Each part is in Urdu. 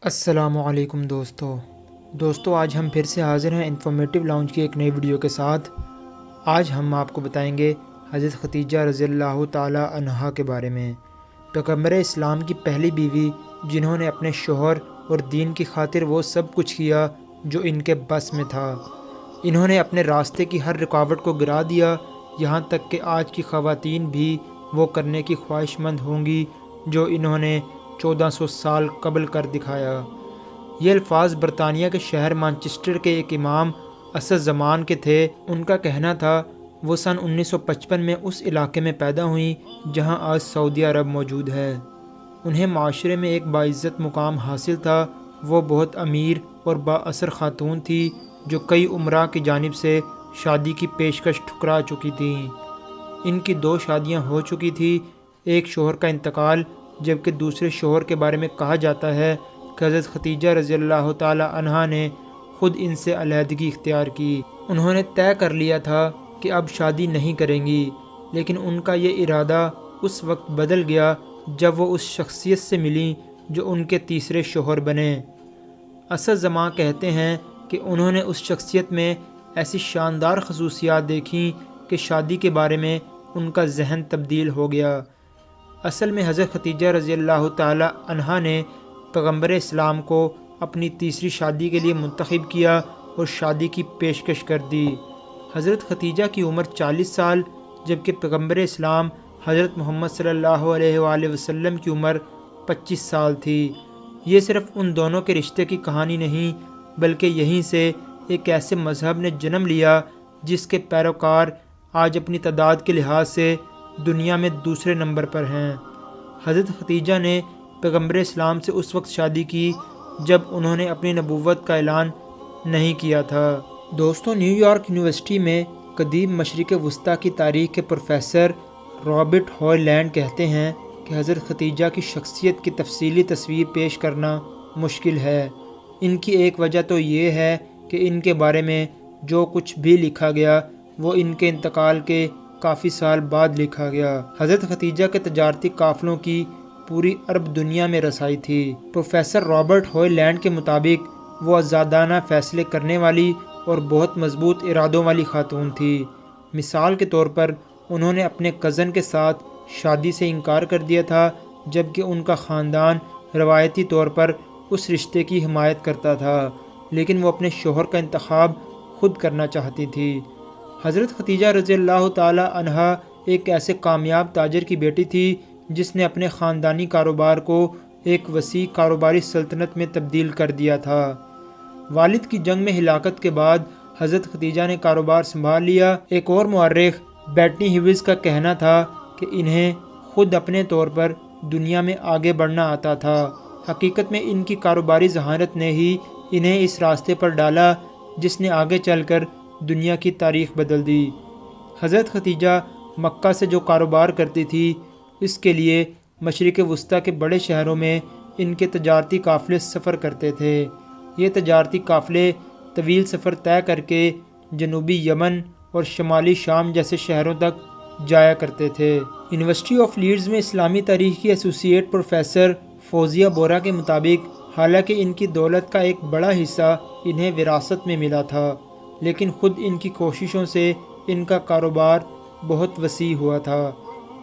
السلام علیکم دوستو آج ہم پھر سے حاضر ہیں انفارمیٹیو لاؤنج کی ایک نئی ویڈیو کے ساتھ۔ آج ہم آپ کو بتائیں گے حضرت خدیجہ رضی اللہ تعالی عنہا کے بارے میں، پیغمبر اسلام کی پہلی بیوی جنہوں نے اپنے شوہر اور دین کی خاطر وہ سب کچھ کیا جو ان کے بس میں تھا۔ انہوں نے اپنے راستے کی ہر رکاوٹ کو گرا دیا، یہاں تک کہ آج کی خواتین بھی وہ کرنے کی خواہش مند ہوں گی جو انہوں نے 1400 سال قبل کر دکھایا۔ یہ الفاظ برطانیہ کے شہر مانچسٹر کے ایک امام اسد زمان کے تھے۔ ان کا کہنا تھا وہ سن 1955 میں اس علاقے میں پیدا ہوئیں جہاں آج سعودی عرب موجود ہے۔ انہیں معاشرے میں ایک باعزت مقام حاصل تھا۔ وہ بہت امیر اور با اثر خاتون تھی جو کئی امراء کی جانب سے شادی کی پیشکش ٹھکرا چکی تھیں۔ ان کی 2 شادیاں ہو چکی تھی، ایک شوہر کا انتقال، جبکہ دوسرے شوہر کے بارے میں کہا جاتا ہے کہ حضرت خدیجہ رضی اللہ تعالی عنہا نے خود ان سے علیحدگی اختیار کی۔ انہوں نے طے کر لیا تھا کہ اب شادی نہیں کریں گی، لیکن ان کا یہ ارادہ اس وقت بدل گیا جب وہ اس شخصیت سے ملیں جو ان کے تیسرے شوہر بنے۔ اسد زمان کہتے ہیں کہ انہوں نے اس شخصیت میں ایسی شاندار خصوصیات دیکھیں کہ شادی کے بارے میں ان کا ذہن تبدیل ہو گیا۔ اصل میں حضرت خدیجہ رضی اللہ تعالی عنہا نے پیغمبر اسلام کو اپنی تیسری شادی کے لیے منتخب کیا اور شادی کی پیشکش کر دی۔ حضرت خدیجہ کی عمر 40 سال جبکہ پیغمبر اسلام حضرت محمد صلی اللہ علیہ وآلہ وسلم کی عمر 25 سال تھی۔ یہ صرف ان دونوں کے رشتے کی کہانی نہیں بلکہ یہیں سے ایک ایسے مذہب نے جنم لیا جس کے پیروکار آج اپنی تعداد کے لحاظ سے دنیا میں دوسرے نمبر پر ہیں۔ حضرت خدیجہ نے پیغمبر اسلام سے اس وقت شادی کی جب انہوں نے اپنی نبوت کا اعلان نہیں کیا تھا۔ دوستوں، نیو یارک یونیورسٹی میں قدیم مشرق وسطیٰ کی تاریخ کے پروفیسر رابرٹ ہوائلینڈ کہتے ہیں کہ حضرت خدیجہ کی شخصیت کی تفصیلی تصویر پیش کرنا مشکل ہے۔ ان کی ایک وجہ تو یہ ہے کہ ان کے بارے میں جو کچھ بھی لکھا گیا وہ ان کے انتقال کے کافی سال بعد لکھا گیا۔ حضرت خدیجہ کے تجارتی قافلوں کی پوری عرب دنیا میں رسائی تھی۔ پروفیسر رابرٹ ہوائلینڈ کے مطابق وہ آزادانہ فیصلے کرنے والی اور بہت مضبوط ارادوں والی خاتون تھی۔ مثال کے طور پر انہوں نے اپنے کزن کے ساتھ شادی سے انکار کر دیا تھا جبکہ ان کا خاندان روایتی طور پر اس رشتے کی حمایت کرتا تھا، لیکن وہ اپنے شوہر کا انتخاب خود کرنا چاہتی تھی۔ حضرت خدیجہ رضی اللہ تعالی عنہا ایک ایسے کامیاب تاجر کی بیٹی تھی جس نے اپنے خاندانی کاروبار کو ایک وسیع کاروباری سلطنت میں تبدیل کر دیا تھا۔ والد کی جنگ میں ہلاکت کے بعد حضرت خدیجہ نے کاروبار سنبھال لیا۔ ایک اور مورخ بیٹنی ہیوز کا کہنا تھا کہ انہیں خود اپنے طور پر دنیا میں آگے بڑھنا آتا تھا۔ حقیقت میں ان کی کاروباری ذہانت نے ہی انہیں اس راستے پر ڈالا جس نے آگے چل کر دنیا کی تاریخ بدل دی۔ حضرت خدیجہ مکہ سے جو کاروبار کرتی تھی اس کے لیے مشرق وسطیٰ کے بڑے شہروں میں ان کے تجارتی قافلے سفر کرتے تھے۔ یہ تجارتی قافلے طویل سفر طے کر کے جنوبی یمن اور شمالی شام جیسے شہروں تک جایا کرتے تھے۔ یونیورسٹی آف لیڈز میں اسلامی تاریخ کی ایسوسی ایٹ پروفیسر فوزیہ بورا کے مطابق حالانکہ ان کی دولت کا ایک بڑا حصہ انہیں وراثت میں ملا تھا، لیکن خود ان کی کوششوں سے ان کا کاروبار بہت وسیع ہوا تھا۔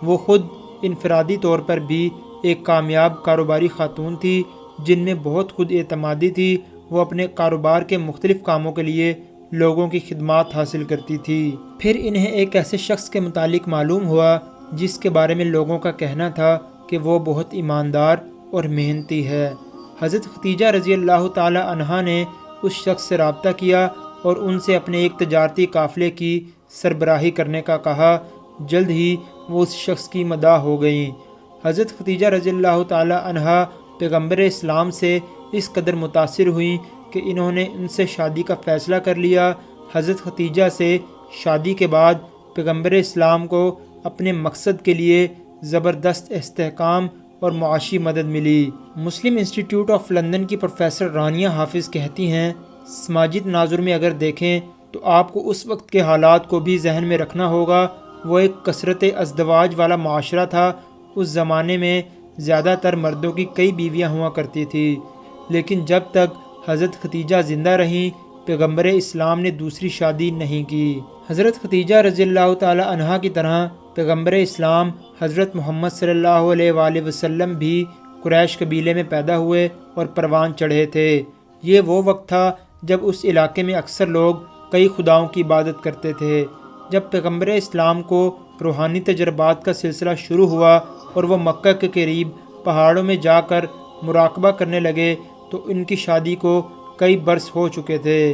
وہ خود انفرادی طور پر بھی ایک کامیاب کاروباری خاتون تھی جن میں بہت خود اعتمادی تھی۔ وہ اپنے کاروبار کے مختلف کاموں کے لیے لوگوں کی خدمات حاصل کرتی تھی۔ پھر انہیں ایک ایسے شخص کے متعلق معلوم ہوا جس کے بارے میں لوگوں کا کہنا تھا کہ وہ بہت ایماندار اور محنتی ہے۔ حضرت خدیجہ رضی اللہ تعالی عنہا نے اس شخص سے رابطہ کیا اور ان سے اپنے ایک تجارتی قافلے کی سربراہی کرنے کا کہا۔ جلد ہی وہ اس شخص کی مداح ہو گئیں۔ حضرت خدیجہ رضی اللہ تعالی عنہا پیغمبر اسلام سے اس قدر متاثر ہوئیں کہ انہوں نے ان سے شادی کا فیصلہ کر لیا۔ حضرت خدیجہ سے شادی کے بعد پیغمبر اسلام کو اپنے مقصد کے لیے زبردست استحکام اور معاشی مدد ملی۔ مسلم انسٹیٹیوٹ آف لندن کی پروفیسر رانیہ حافظ کہتی ہیں، سماجی تناظر میں اگر دیکھیں تو آپ کو اس وقت کے حالات کو بھی ذہن میں رکھنا ہوگا۔ وہ ایک کثرت ازدواج والا معاشرہ تھا۔ اس زمانے میں زیادہ تر مردوں کی کئی بیویاں ہوا کرتی تھی، لیکن جب تک حضرت ختیجہ زندہ رہیں پیغمبر اسلام نے دوسری شادی نہیں کی۔ حضرت ختیجہ رضی اللہ تعالی عنہا کی طرح پیغمبر اسلام حضرت محمد صلی اللہ علیہ وآلہ وسلم بھی قریش قبیلے میں پیدا ہوئے اور پروان چڑھے تھے۔ یہ وہ وقت تھا جب اس علاقے میں اکثر لوگ کئی خداؤں کی عبادت کرتے تھے۔ جب پیغمبر اسلام کو روحانی تجربات کا سلسلہ شروع ہوا اور وہ مکہ کے قریب پہاڑوں میں جا کر مراقبہ کرنے لگے تو ان کی شادی کو کئی برس ہو چکے تھے۔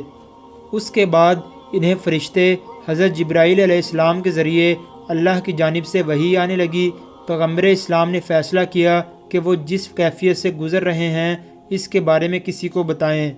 اس کے بعد انہیں فرشتے حضرت جبرائیل علیہ السلام کے ذریعے اللہ کی جانب سے وحی آنے لگی۔ پیغمبر اسلام نے فیصلہ کیا کہ وہ جس کیفیت سے گزر رہے ہیں اس کے بارے میں کسی کو بتائیں۔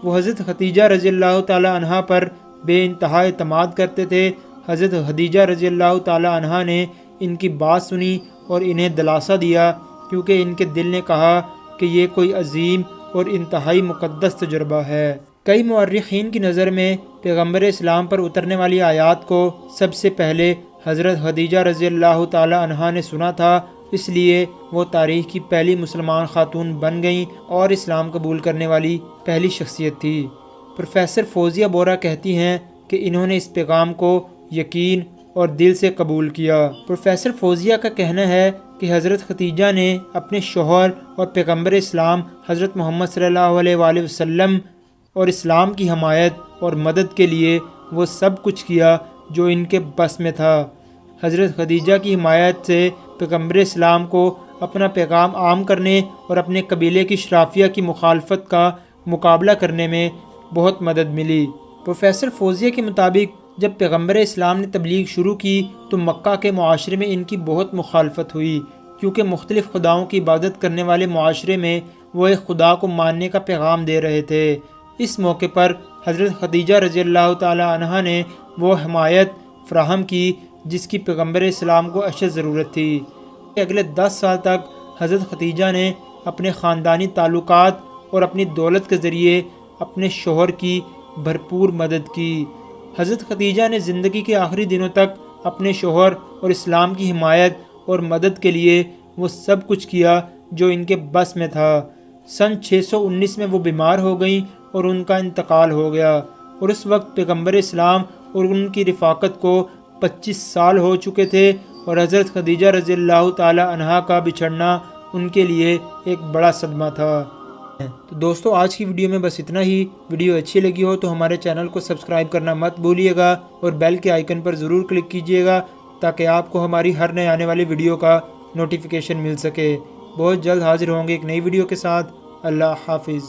وہ حضرت خدیجہ رضی اللہ تعالی عنہا پر بے انتہا اعتماد کرتے تھے۔ حضرت خدیجہ رضی اللہ تعالی عنہا نے ان کی بات سنی اور انہیں دلاسا دیا، کیونکہ ان کے دل نے کہا کہ یہ کوئی عظیم اور انتہائی مقدس تجربہ ہے۔ کئی مورخین کی نظر میں پیغمبر اسلام پر اترنے والی آیات کو سب سے پہلے حضرت خدیجہ رضی اللہ تعالی عنہا نے سنا تھا، اس لیے وہ تاریخ کی پہلی مسلمان خاتون بن گئیں اور اسلام قبول کرنے والی پہلی شخصیت تھی۔ پروفیسر فوزیہ بورا کہتی ہیں کہ انہوں نے اس پیغام کو یقین اور دل سے قبول کیا۔ پروفیسر فوزیہ کا کہنا ہے کہ حضرت ختیجہ نے اپنے شوہر اور پیغمبر اسلام حضرت محمد صلی اللہ علیہ وآلہ وسلم اور اسلام کی حمایت اور مدد کے لیے وہ سب کچھ کیا جو ان کے بس میں تھا۔ حضرت خدیجہ کی حمایت سے پیغمبر اسلام کو اپنا پیغام عام کرنے اور اپنے قبیلے کی شرافیہ کی مخالفت کا مقابلہ کرنے میں بہت مدد ملی۔ پروفیسر فوزیہ کے مطابق جب پیغمبر اسلام نے تبلیغ شروع کی تو مکہ کے معاشرے میں ان کی بہت مخالفت ہوئی، کیونکہ مختلف خداؤں کی عبادت کرنے والے معاشرے میں وہ ایک خدا کو ماننے کا پیغام دے رہے تھے۔ اس موقع پر حضرت خدیجہ رضی اللہ تعالی عنہا نے وہ حمایت فراہم کی جس کی پیغمبر اسلام کو اشد ضرورت تھی۔ اگلے 10 سال تک حضرت خدیجہ نے اپنے خاندانی تعلقات اور اپنی دولت کے ذریعے اپنے شوہر کی بھرپور مدد کی۔ حضرت خدیجہ نے زندگی کے آخری دنوں تک اپنے شوہر اور اسلام کی حمایت اور مدد کے لیے وہ سب کچھ کیا جو ان کے بس میں تھا۔ سن 619 میں وہ بیمار ہو گئیں اور ان کا انتقال ہو گیا، اور اس وقت پیغمبر اسلام اور ان کی رفاقت کو 25 سال ہو چکے تھے، اور حضرت خدیجہ رضی اللہ تعالی عنہا کا بچھڑنا ان کے لیے ایک بڑا صدمہ تھا۔ تو دوستو آج کی ویڈیو میں بس اتنا ہی۔ ویڈیو اچھی لگی ہو تو ہمارے چینل کو سبسکرائب کرنا مت بھولیے گا اور بیل کے آئیکن پر ضرور کلک کیجیے گا تاکہ آپ کو ہماری ہر نئے آنے والی ویڈیو کا نوٹیفیکیشن مل سکے۔ بہت جلد حاضر ہوں گے ایک نئی ویڈیو کے ساتھ۔ اللہ حافظ۔